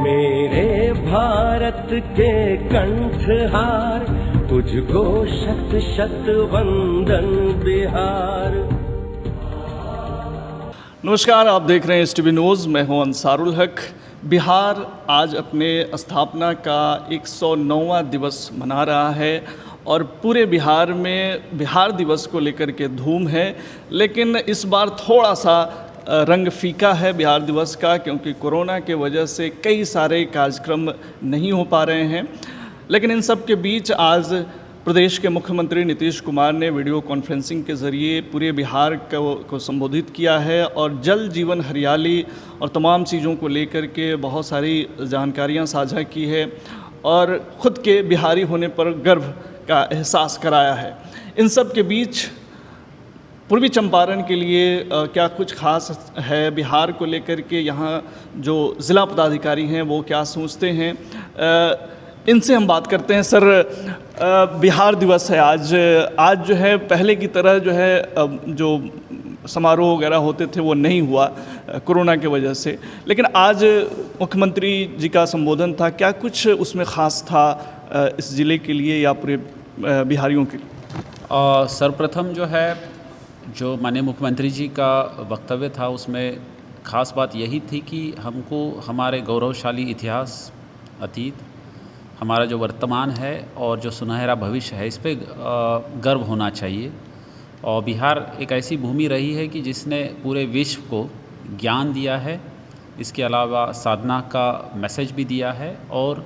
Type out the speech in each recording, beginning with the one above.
मेरे भारत के कंठहार, तुझको शत शत वंदन बिहार। नमस्कार, आप देख रहे हैं एसटीवी न्यूज़। मैं हूं अंसारुल हक। बिहार आज अपने स्थापना का 109वां दिवस मना रहा है और पूरे बिहार में बिहार दिवस को लेकर के धूम है। लेकिन इस बार थोड़ा सा रंग फीका है बिहार दिवस का, क्योंकि कोरोना के वजह से कई सारे कार्यक्रम नहीं हो पा रहे हैं। लेकिन इन सब के बीच आज प्रदेश के मुख्यमंत्री नीतीश कुमार ने वीडियो कॉन्फ्रेंसिंग के ज़रिए पूरे बिहार को संबोधित किया है और जल जीवन हरियाली और तमाम चीज़ों को लेकर के बहुत सारी जानकारियां साझा की है और ख़ुद के बिहारी होने पर गर्व का एहसास कराया है। इन सब के बीच पूर्वी चंपारण के लिए क्या कुछ खास है बिहार को लेकर के, यहाँ जो ज़िला पदाधिकारी हैं वो क्या सोचते हैं, इनसे हम बात करते हैं। सर, बिहार दिवस है आज जो है पहले की तरह जो है जो समारोह वगैरह होते थे वो नहीं हुआ कोरोना की वजह से, लेकिन आज मुख्यमंत्री जी का संबोधन था। क्या कुछ उसमें ख़ास था इस ज़िले के लिए या पूरे बिहारियों के लिए? सर्वप्रथम जो माननीय मुख्यमंत्री जी का वक्तव्य था उसमें ख़ास बात यही थी कि हमको हमारे गौरवशाली इतिहास, अतीत, हमारा जो वर्तमान है और जो सुनहरा भविष्य है, इस पे गर्व होना चाहिए। और बिहार एक ऐसी भूमि रही है कि जिसने पूरे विश्व को ज्ञान दिया है, इसके अलावा साधना का मैसेज भी दिया है और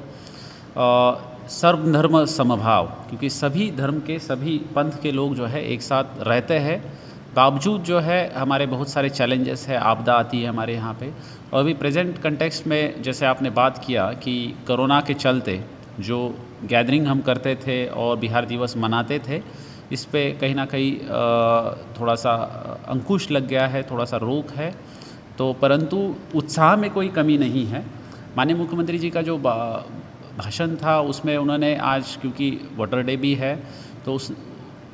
सर्वधर्म समभाव, क्योंकि सभी धर्म के सभी पंथ के लोग जो है एक साथ रहते हैं। बावजूद जो है हमारे बहुत सारे चैलेंजेस है, आपदा आती है हमारे यहाँ पे। और अभी प्रेजेंट कंटेक्स्ट में जैसे आपने बात किया कि कोरोना के चलते जो गैदरिंग हम करते थे और बिहार दिवस मनाते थे, इस पे कहीं ना कहीं थोड़ा सा अंकुश लग गया है, थोड़ा सा रोक है। तो परंतु उत्साह में कोई कमी नहीं है। माननीय मुख्यमंत्री जी का जो भाषण था उसमें उन्होंने आज, क्योंकि वाटर डे भी है, तो उस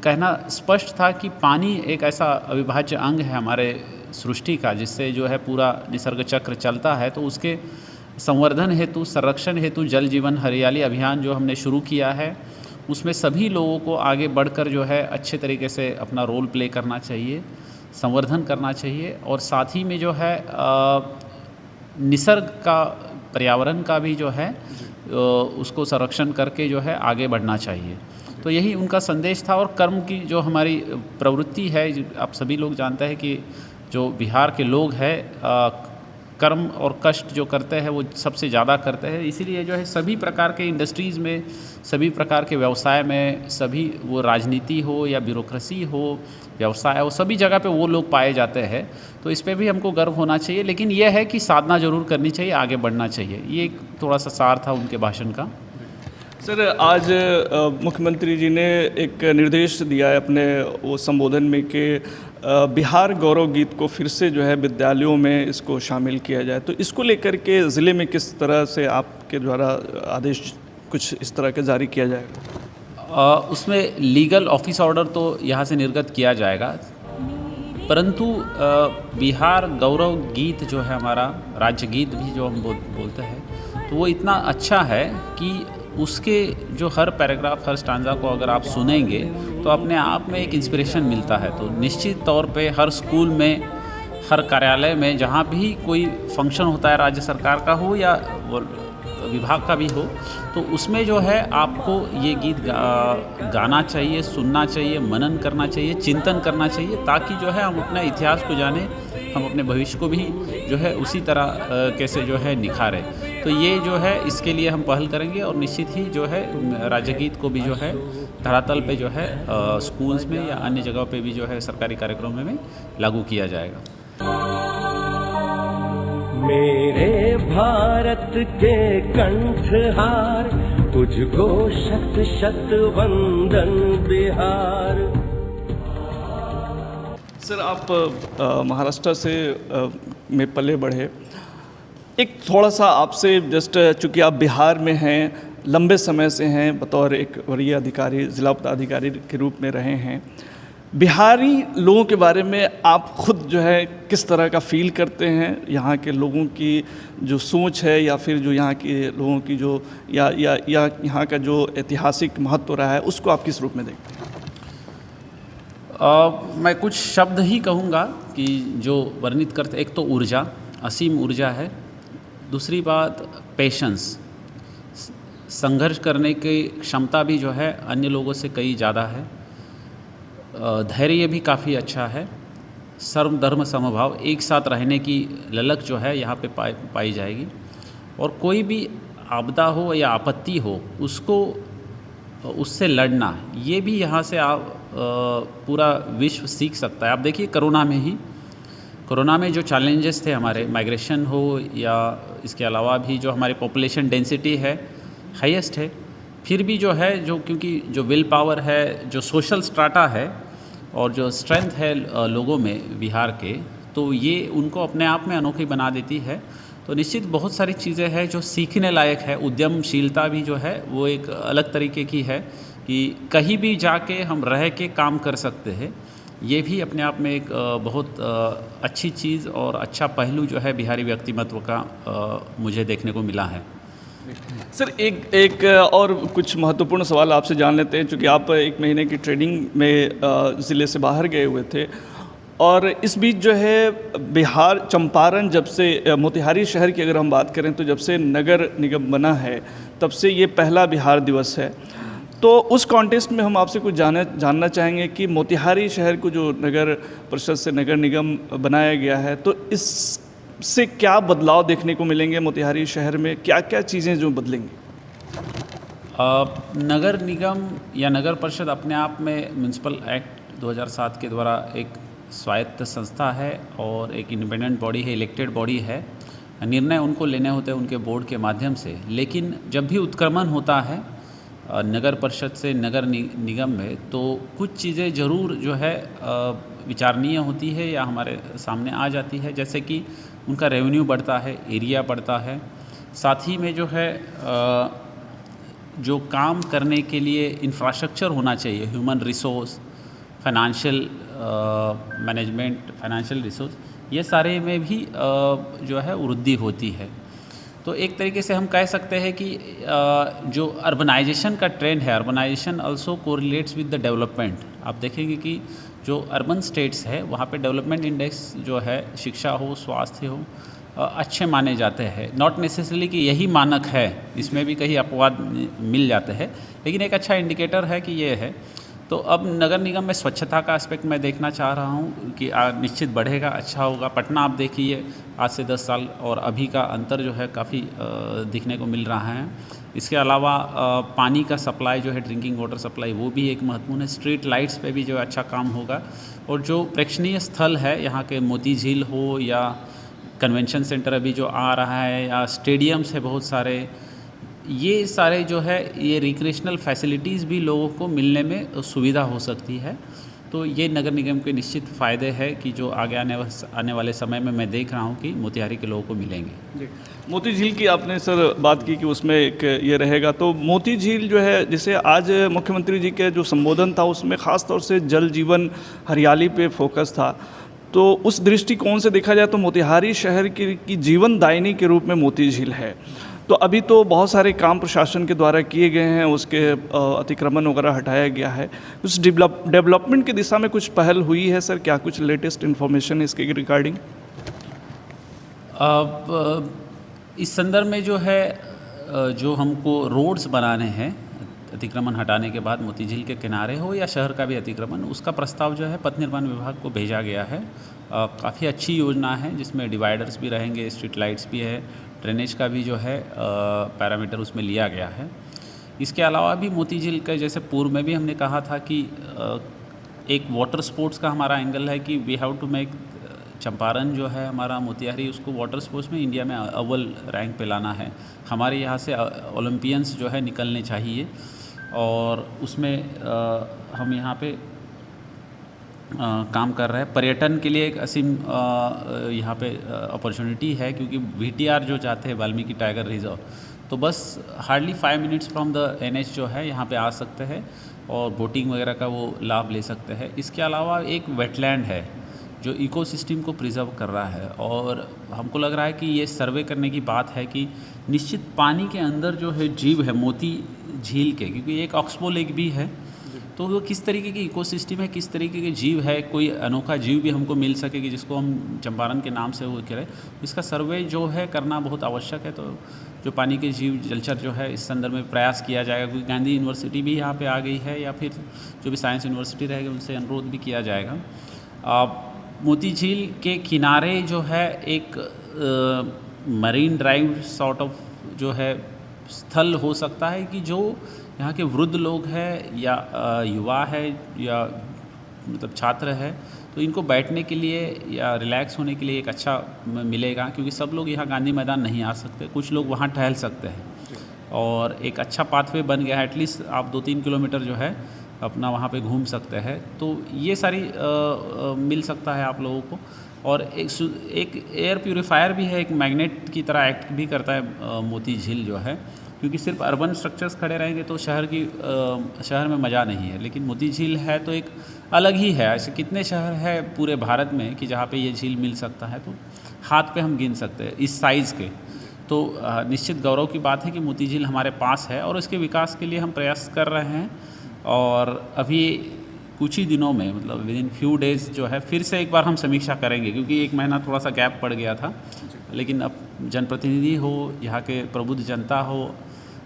कहना स्पष्ट था कि पानी एक ऐसा अविभाज्य अंग है हमारे सृष्टि का, जिससे जो है पूरा निसर्ग चक्र चलता है। तो उसके संवर्धन हेतु, संरक्षण हेतु जल जीवन हरियाली अभियान जो हमने शुरू किया है, उसमें सभी लोगों को आगे बढ़कर जो है अच्छे तरीके से अपना रोल प्ले करना चाहिए, संवर्धन करना चाहिए और साथ ही में जो है निसर्ग का, पर्यावरण का भी जो है उसको संरक्षण करके जो है आगे बढ़ना चाहिए। तो यही उनका संदेश था। और कर्म की जो हमारी प्रवृत्ति है, आप सभी लोग जानते हैं कि जो बिहार के लोग हैं कर्म और कष्ट जो करते हैं वो सबसे ज़्यादा करते हैं। इसीलिए जो है सभी प्रकार के इंडस्ट्रीज़ में, सभी प्रकार के व्यवसाय में, सभी वो राजनीति हो या ब्यूरोक्रेसी हो, व्यवसाय हो, सभी जगह पे वो लोग पाए जाते हैं। तो इस पे भी हमको गर्व होना चाहिए। लेकिन यह है कि साधना ज़रूर करनी चाहिए, आगे बढ़ना चाहिए। ये एक थोड़ा सा सार था उनके भाषण का। सर, आज मुख्यमंत्री जी ने एक निर्देश दिया है अपने वो संबोधन में कि बिहार गौरव गीत को फिर से जो है विद्यालयों में इसको शामिल किया जाए। तो इसको लेकर के ज़िले में किस तरह से आपके द्वारा आदेश कुछ इस तरह के जारी किया जाएगा? उसमें लीगल ऑफिस ऑर्डर तो यहाँ से निर्गत किया जाएगा, परंतु बिहार गौरव गीत जो है हमारा राज्य गीत भी जो हम बोलते हैं, तो वो इतना अच्छा है कि उसके जो हर पैराग्राफ, हर स्टांजा को अगर आप सुनेंगे तो अपने आप में एक इंस्पिरेशन मिलता है। तो निश्चित तौर पे हर स्कूल में, हर कार्यालय में, जहाँ भी कोई फंक्शन होता है, राज्य सरकार का हो या विभाग का भी हो, तो उसमें जो है आपको ये गीत गाना चाहिए, सुनना चाहिए, मनन करना चाहिए, चिंतन करना चाहिए, ताकि जो है हम अपने इतिहास को जाने, हम अपने भविष्य को भी जो है उसी तरह कैसे जो है निखारें। तो ये जो है इसके लिए हम पहल करेंगे और निश्चित ही जो है राज्य गीत को भी जो है धरातल पे जो है स्कूल्स में या अन्य जगहों पे भी जो है सरकारी कार्यक्रमों में लागू किया जाएगा। मेरे भारत के कंठहार, तुझको शत शत वंदन बिहार। सर, आप महाराष्ट्र से में पले बढ़े, एक थोड़ा सा आपसे जस्ट, चूँकि आप बिहार में हैं, लंबे समय से हैं, बतौर एक वरीय अधिकारी, ज़िला पदाधिकारी के रूप में रहे हैं, बिहारी लोगों के बारे में आप खुद जो है किस तरह का फील करते हैं, यहाँ के लोगों की जो सोच है या फिर जो यहाँ के लोगों की जो या यहाँ का जो ऐतिहासिक महत्व रहा है उसको आप किस रूप में देखते हैं? मैं कुछ शब्द ही कहूँगा कि जो वर्णित करते, एक तो ऊर्जा, असीम ऊर्जा है। दूसरी बात पेशेंस, संघर्ष करने की क्षमता भी जो है अन्य लोगों से कई ज़्यादा है। धैर्य भी काफ़ी अच्छा है। सर्व धर्म समभाव, एक साथ रहने की ललक जो है यहाँ पे पाई जाएगी। और कोई भी आपदा हो या आपत्ति हो उसको उससे लड़ना, ये भी यहाँ से आप पूरा विश्व सीख सकता है। आप देखिए कोरोना में जो चैलेंजेस थे हमारे, माइग्रेशन हो या इसके अलावा भी जो हमारी पॉपुलेशन डेंसिटी है हाईएस्ट है, फिर भी जो है क्योंकि जो विल पावर है, जो सोशल स्ट्राटा है और जो स्ट्रेंथ है लोगों में बिहार के, तो ये उनको अपने आप में अनोखी बना देती है। तो निश्चित बहुत सारी चीज़ें हैं जो सीखने लायक है। उद्यमशीलता भी जो है वो एक अलग तरीके की है कि कहीं भी जाके हम रह के काम कर सकते हैं। ये भी अपने आप में एक बहुत अच्छी चीज़ और अच्छा पहलू जो है बिहारी व्यक्तिमत्व का मुझे देखने को मिला है। सर एक और कुछ महत्वपूर्ण सवाल आपसे जान लेते हैं, क्योंकि आप 1 महीने की ट्रेनिंग में ज़िले से बाहर गए हुए थे और इस बीच जो है बिहार चंपारण, जब से मोतिहारी शहर की अगर हम बात करें तो जब से नगर निगम बना है तब से ये पहला बिहार दिवस है। तो उस कॉन्टेस्ट में हम आपसे कुछ जानना चाहेंगे कि मोतिहारी शहर को जो नगर परिषद से नगर निगम बनाया गया है, तो इससे क्या बदलाव देखने को मिलेंगे मोतिहारी शहर में, क्या क्या चीज़ें जो बदलेंगी? नगर निगम या नगर परिषद अपने आप में म्यूनसिपल एक्ट 2007 के द्वारा एक स्वायत्त संस्था है और एक इंडिपेंडेंट बॉडी है, इलेक्टेड बॉडी है। निर्णय उनको लेने होते हैं उनके बोर्ड के माध्यम से। लेकिन जब भी उत्क्रमण होता है नगर परिषद से नगर निगम में, तो कुछ चीज़ें ज़रूर जो है विचारणीय होती है या हमारे सामने आ जाती है। जैसे कि उनका रेवेन्यू बढ़ता है, एरिया बढ़ता है, साथ ही में जो है जो काम करने के लिए इंफ्रास्ट्रक्चर होना चाहिए, human resource, financial management, financial resource, ये सारे में भी जो है वृद्धि होती है। तो एक तरीके से हम कह सकते हैं कि जो अर्बनाइजेशन का ट्रेंड है, urbanisation also correlates with the development. आप देखेंगे कि जो अर्बन स्टेट्स है वहाँ पे डेवलपमेंट इंडेक्स जो है, शिक्षा हो, स्वास्थ्य हो, अच्छे माने जाते हैं। नॉट नेसेसरली कि यही मानक है, इसमें भी कहीं अपवाद मिल जाते हैं, लेकिन एक अच्छा इंडिकेटर है कि ये है। तो अब नगर निगम में स्वच्छता का एस्पेक्ट मैं देखना चाह रहा हूँ कि निश्चित बढ़ेगा, अच्छा होगा। पटना आप देखिए आज से 10 साल और अभी का अंतर जो है काफ़ी दिखने को मिल रहा है। इसके अलावा पानी का सप्लाई जो है, ड्रिंकिंग वाटर सप्लाई, वो भी एक महत्वपूर्ण है। स्ट्रीट लाइट्स पे भी जो अच्छा काम होगा। और जो प्रेक्षणीय स्थल है यहाँ के, मोती झील हो या कन्वेंशन सेंटर अभी जो आ रहा है, या स्टेडियम्स है बहुत सारे, ये सारे जो है ये रिक्रिएशनल फैसिलिटीज़ भी लोगों को मिलने में सुविधा हो सकती है। तो ये नगर निगम के निश्चित फ़ायदे हैं कि जो आगे आने वाले समय में मैं देख रहा हूँ कि मोतिहारी के लोगों को मिलेंगे। जी, मोती झील की आपने सर बात की कि उसमें एक ये रहेगा, तो मोती झील जो है, जिसे आज मुख्यमंत्री जी के जो संबोधन था उसमें ख़ास तौर से जल जीवन हरियाली पे फोकस था, तो उस दृष्टिकोण से देखा जाए तो मोतिहारी शहर की जीवनदायिनी के रूप में मोती झील है। तो अभी तो बहुत सारे काम प्रशासन के द्वारा किए गए हैं, उसके अतिक्रमण वगैरह हटाया गया है। उस डेवलपमेंट की दिशा में कुछ पहल हुई है सर? क्या कुछ लेटेस्ट इन्फॉर्मेशन है इसके रिगार्डिंग? इस संदर्भ में जो है जो हमको रोड्स बनाने हैं अतिक्रमण हटाने के बाद, मोती झील के किनारे हो या शहर का भी अतिक्रमण, उसका प्रस्ताव जो है पथ निर्माण विभाग को भेजा गया है। काफ़ी अच्छी योजना है जिसमें डिवाइडर्स भी रहेंगे, स्ट्रीट लाइट्स भी है, ड्रेनेज का भी जो है पैरामीटर उसमें लिया गया है। इसके अलावा भी मोती झील का, जैसे पूर्व में भी हमने कहा था कि एक वाटर स्पोर्ट्स का हमारा एंगल है कि we have to make Champaran जो है हमारा मोतिहारी, उसको वाटर स्पोर्ट्स में इंडिया में अव्वल रैंक पे लाना है। हमारे यहाँ से ओलंपियंस जो है निकलने चाहिए और उसमें हम यहाँ पे काम कर रहे हैं। पर्यटन के लिए एक असीम यहाँ पे अपॉर्चुनिटी है, क्योंकि VTR जो जाते हैं वाल्मीकि टाइगर रिजर्व, तो बस hardly 5 minutes from the NH जो है यहाँ पे आ सकते हैं। और बोटिंग वगैरह का वो लाभ ले सकते हैं। इसके अलावा एक वेटलैंड है जो इकोसिस्टम को प्रिजर्व कर रहा है, और हमको लग रहा है कि ये सर्वे करने की बात है कि निश्चित पानी के अंदर जो है जीव है मोती झील के, क्योंकि एक ऑक्सबो लेक भी है, तो वो किस तरीके की इकोसिस्टम है, किस तरीके के जीव है, कोई अनोखा जीव भी हमको मिल सके कि जिसको हम चंपारण के नाम से वो करें, इसका सर्वे जो है करना बहुत आवश्यक है। तो जो पानी के जीव जलचर जो है इस संदर्भ में प्रयास किया जाएगा, क्योंकि गांधी यूनिवर्सिटी भी यहाँ पे आ गई है, या फिर जो भी साइंस यूनिवर्सिटी रहेगी उनसे अनुरोध भी किया जाएगा। मोती झील के किनारे जो है एक मरीन ड्राइव सॉर्ट ऑफ जो है स्थल हो सकता है कि जो यहाँ के वृद्ध लोग हैं या युवा है या मतलब छात्र है, तो इनको बैठने के लिए या रिलैक्स होने के लिए एक अच्छा मिलेगा, क्योंकि सब लोग यहाँ गांधी मैदान नहीं आ सकते, कुछ लोग वहाँ टहल सकते हैं और एक अच्छा पाथवे बन गया है। एटलीस्ट आप 2-3 किलोमीटर जो है अपना वहाँ पे घूम सकते हैं, तो ये सारी मिल सकता है आप लोगों को। और एक एयर प्यूरीफायर भी है, एक मैग्नेट की तरह एक्ट भी करता है मोती झील जो है, क्योंकि सिर्फ अर्बन स्ट्रक्चर्स खड़े रहेंगे तो शहर में मज़ा नहीं है, लेकिन मोती झील है तो एक अलग ही है। ऐसे कितने शहर है पूरे भारत में कि जहाँ पे ये झील मिल सकता है, तो हाथ पे हम गिन सकते हैं इस साइज़ के। तो निश्चित गौरव की बात है कि मोती झील हमारे पास है और इसके विकास के लिए हम प्रयास कर रहे हैं। और अभी कुछ ही दिनों में मतलब विद इन फ्यू डेज़ जो है फिर से एक बार हम समीक्षा करेंगे, क्योंकि एक महीना थोड़ा सा गैप पड़ गया था, लेकिन अब जनप्रतिनिधि हो, यहाँ के प्रबुद्ध जनता हो,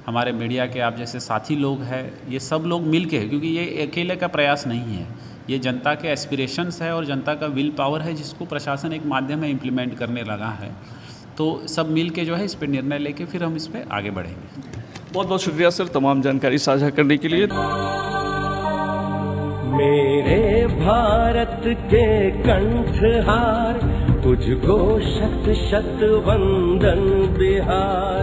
हमारे मीडिया के आप जैसे साथी लोग हैं, ये सब लोग मिल के, क्योंकि ये अकेले का प्रयास नहीं है, ये जनता के एस्पिरेशंस है और जनता का विल पावर है जिसको प्रशासन एक माध्यम में इम्प्लीमेंट करने लगा है। तो सब मिल के जो है इस पर निर्णय लेके फिर हम इस पर आगे बढ़ेंगे। बहुत बहुत शुक्रिया सर तमाम जानकारी साझा करने के लिए। मेरे भारत के कंठहार, तुझको शत शत वंदन बिहार।